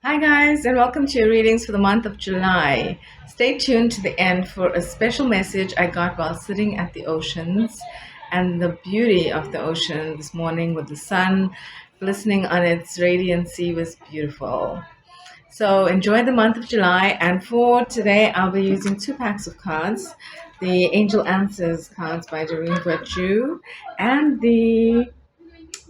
Hi, guys, and welcome to your readings for the month of July. Stay tuned to the end for a special message I got while sitting at the oceans and the beauty of the ocean this morning with the sun glistening on its radiancy was beautiful. So, enjoy the month of July. And for today, I'll be using two packs of cards, the Angel Answers cards by Doreen Virtue and the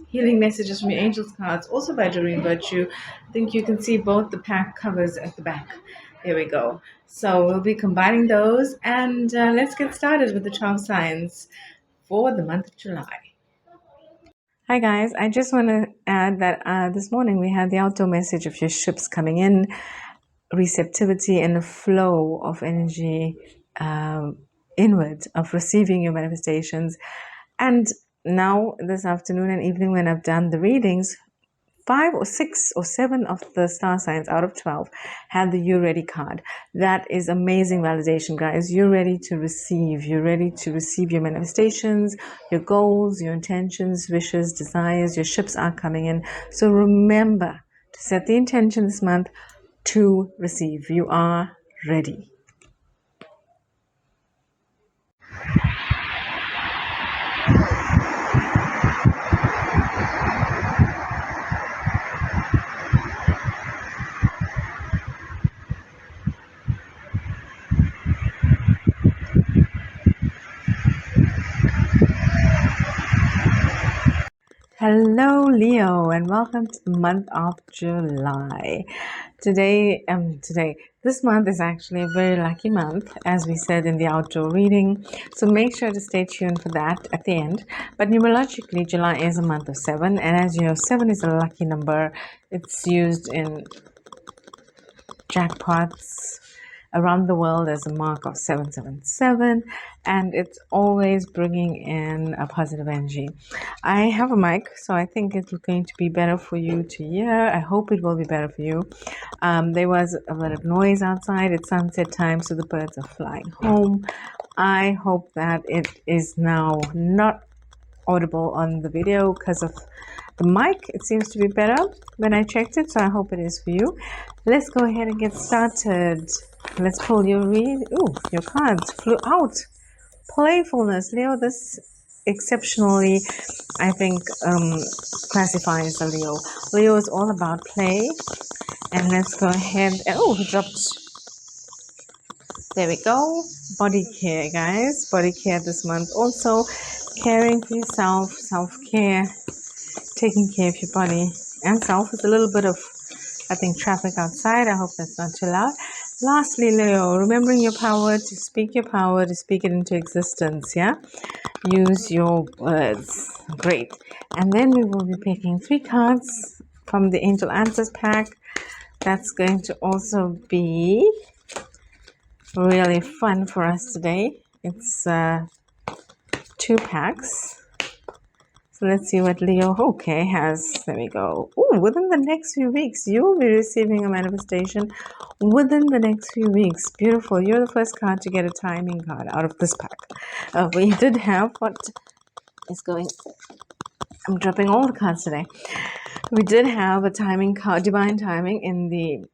Healing Messages from Your Angels cards, also by Doreen Virtue. I think you can see both the pack covers at the back. There we go. So we'll be combining those, and let's get started with the 12 signs for the month of July. Hi guys, I just want to add that this morning we had the outdoor message of your ships coming in, receptivity and the flow of energy inward, of receiving your manifestations. And now this afternoon and evening when I've done the readings, 5 or 6 or 7 of the star signs out of 12 had the "You're Ready" card. That is amazing validation, guys. You're ready to receive. You're ready to receive your manifestations, your goals, your intentions, wishes, desires. Your ships are coming in. So remember to set the intention this month to receive. You are ready. Hello, Leo, and welcome to the month of July. This month is actually a very lucky month, as we said in the outdoor reading. So make sure to stay tuned for that at the end. But numerologically, July is a month of 7, and as you know, 7 is a lucky number. It's used in jackpots around the world as a mark of 777, and it's always bringing in a positive energy. I have a mic, so I think it's going to be better for you to hear. I hope it will be better for you. There was a lot of noise outside. It's sunset time, so the birds are flying home. I hope that it is now not audible on the video because of the mic. It seems to be better when I checked it, so I hope it is for you. Let's go ahead and get started. Let's pull your your cards flew out. Playfulness, Leo. This exceptionally, I think, classifies a Leo. Leo is all about play, and let's go ahead. It dropped. There we go. Body care, guys. Body care this month. Also, caring for yourself, self-care, taking care of your body and self. With a little bit of, I think, traffic outside. I hope that's not too loud. Lastly, Leo, remembering your power, to speak your power, to speak it into existence, yeah? Use your words. Great. And then we will be picking 3 cards from the Angel Answers pack. That's going to also be really fun for us today. It's 2 packs. So let's see what Leo has. There we go. Within the next few weeks, you will be receiving a manifestation within the next few weeks. Beautiful. You're the first card to get a timing card out of this pack. We did have what is going. I'm dropping all the cards today. We did have a timing card, divine timing, in the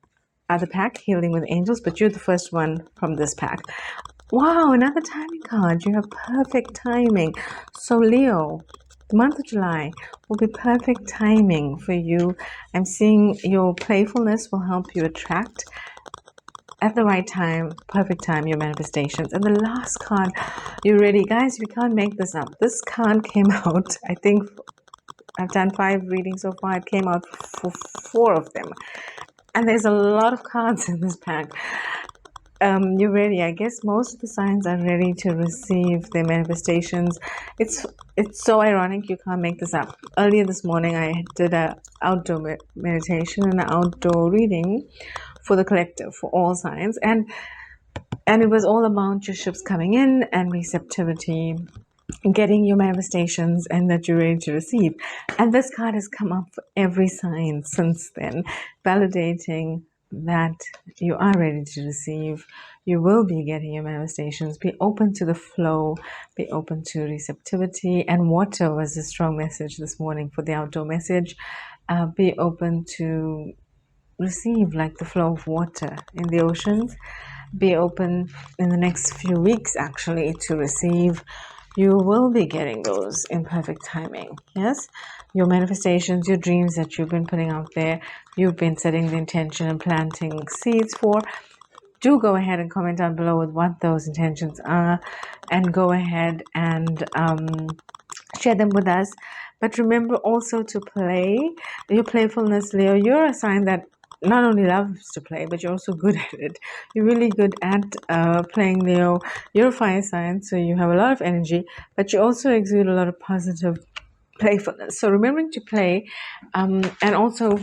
other pack, Healing with Angels, but you're the first one from this pack. Wow, another timing card. You have perfect timing. So Leo, the month of July will be perfect timing for you. I'm seeing your playfulness will help you attract at the right time, perfect time, your manifestations. And the last card, you're ready. Guys, we can't make this up. This card came out, I think I've done 5 readings so far. It came out for 4 of them. And there's a lot of cards in this pack. You're ready. I guess most of the signs are ready to receive their manifestations. It's so ironic, you can't make this up. Earlier this morning, I did an outdoor meditation and an outdoor reading for the collective, for all signs, and it was all about your ships coming in and receptivity, getting your manifestations, and that you're ready to receive. And this card has come up for every sign since then, validating that you are ready to receive. You will be getting your manifestations. Be open to the flow, be open to receptivity. And water was a strong message this morning for the outdoor message. Be open to receive like the flow of water in the oceans. Be open in the next few weeks actually to receive. You will be getting those in perfect timing. Yes, your manifestations, your dreams that you've been putting out there, you've been setting the intention and planting seeds for. Do go ahead and comment down below with what those intentions are, and go ahead and share them with us. But remember also to play. Your playfulness, Leo, you're a sign that not only loves to play, but you're also good at it. You're really good at playing, Leo. You're a fire sign, so you have a lot of energy, but you also exude a lot of positive playfulness. So remembering to play and also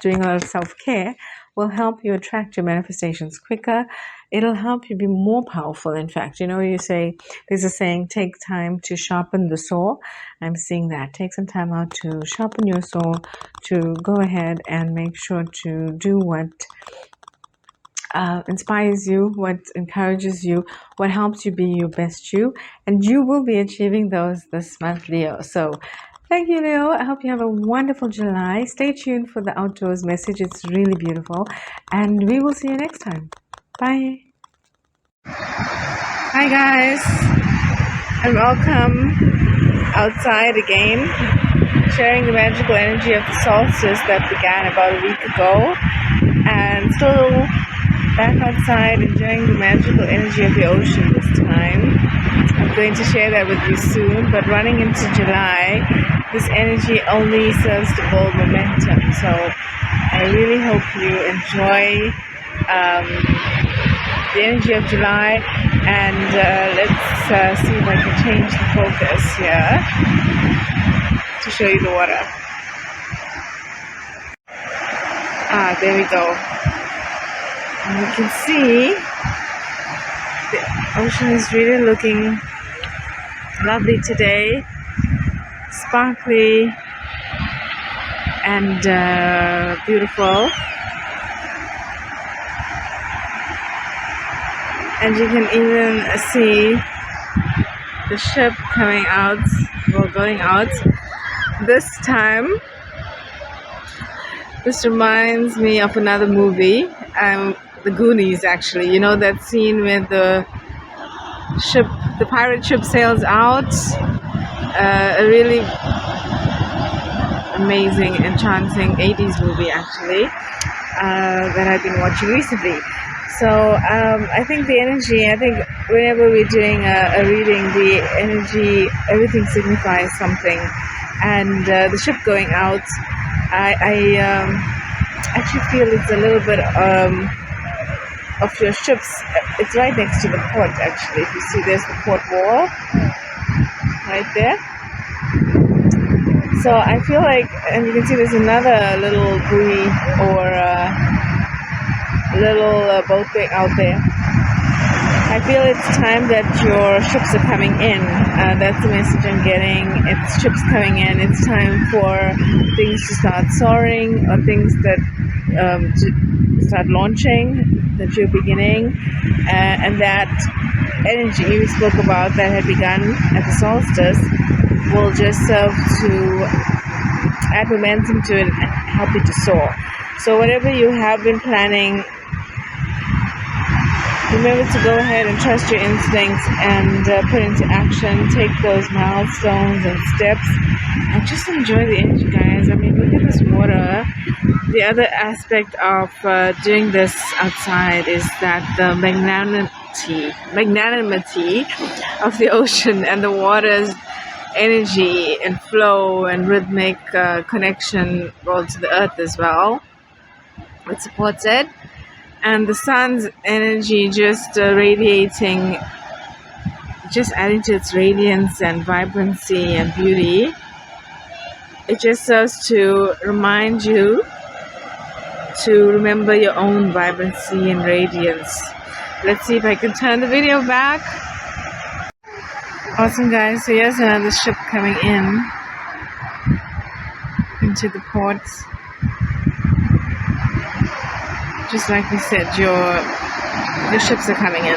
doing a lot of self-care will help you attract your manifestations quicker. It'll help you be more powerful. In fact, you say, there's a saying, take time to sharpen the saw. I'm seeing that. Take some time out to sharpen your saw, to go ahead and make sure to do what inspires you, what encourages you, what helps you be your best you, and you will be achieving those this month, Leo. So thank you, Leo. I hope you have a wonderful July. Stay tuned for the outdoors message. It's really beautiful, and we will see you next time. Bye. Hi guys, and welcome outside again, sharing the magical energy of the solstice that began about a week ago, and still back outside enjoying the magical energy of the ocean this time. I'm going to share that with you soon, but running into July, this energy only serves to build momentum. So I really hope you enjoy the energy of July, and let's see if I can change the focus here to show you the water. There we go. And you can see the ocean is really looking lovely today, sparkly and beautiful. And you can even see the ship coming out, or going out. This time, this reminds me of another movie, The Goonies actually. You know that scene where the pirate ship sails out? A really amazing, enchanting 80s movie actually, that I've been watching recently. So I think whenever we're doing a reading, the energy, everything signifies something. And the ship going out, I actually feel it's a little bit of your ships. It's right next to the port actually. If you see, there's the port wall right there. So I feel like, and you can see there's another little buoy or little boat thing out there. I feel it's time that your ships are coming in. That's the message I'm getting. It's ships coming in. It's time for things to start soaring, or things that to start launching, that you're beginning, and that energy you spoke about that had begun at the solstice will just serve to add momentum to it and help you to soar. So whatever you have been planning, remember to go ahead and trust your instincts and put into action. Take those milestones and steps and just enjoy the energy, guys. I mean, look at this water. The other aspect of doing this outside is that the magnanimity of the ocean and the water's energy and flow and rhythmic connection well to the earth as well. It supports it. And the sun's energy just radiating, just adding to its radiance and vibrancy and beauty. It just serves to remind you to remember your own vibrancy and radiance. Let's see if I can turn the video back. Awesome, guys. So here's another ship coming into the port. Just like we said, your ships are coming in.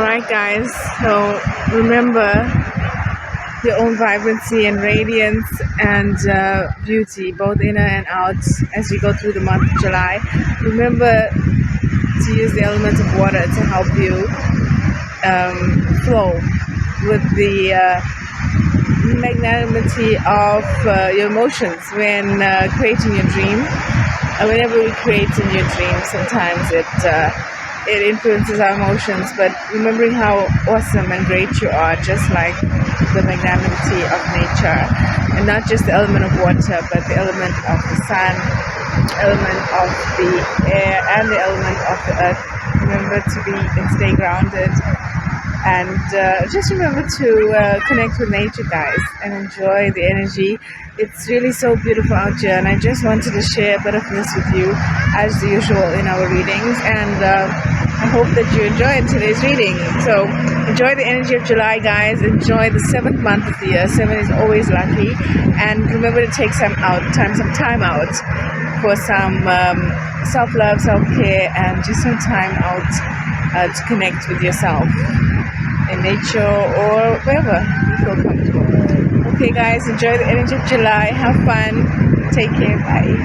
Alright guys, so remember your own vibrancy and radiance and beauty, both inner and out, as we go through the month of July. Remember to use the element of water to help you flow with the magnanimity of your emotions when creating your dream. Whenever we create a new dream, sometimes it influences our emotions, but remembering how awesome and great you are, just like the magnanimity of nature, and not just the element of water, but the element of the sun, element of the air, and the element of the earth. Remember to be and stay grounded, and just remember to connect with nature, guys, and enjoy the energy. It's really so beautiful out here, and I just wanted to share a bit of this with you as usual in our readings, and I hope that you enjoyed today's reading. So enjoy the energy of July, guys. Enjoy the 7th month of the year. 7 is always lucky, and remember to take some time out for some self-love, self-care, and just some time out to connect with yourself in nature or wherever you feel comfortable. Okay guys, enjoy the energy of July, have fun, take care, bye.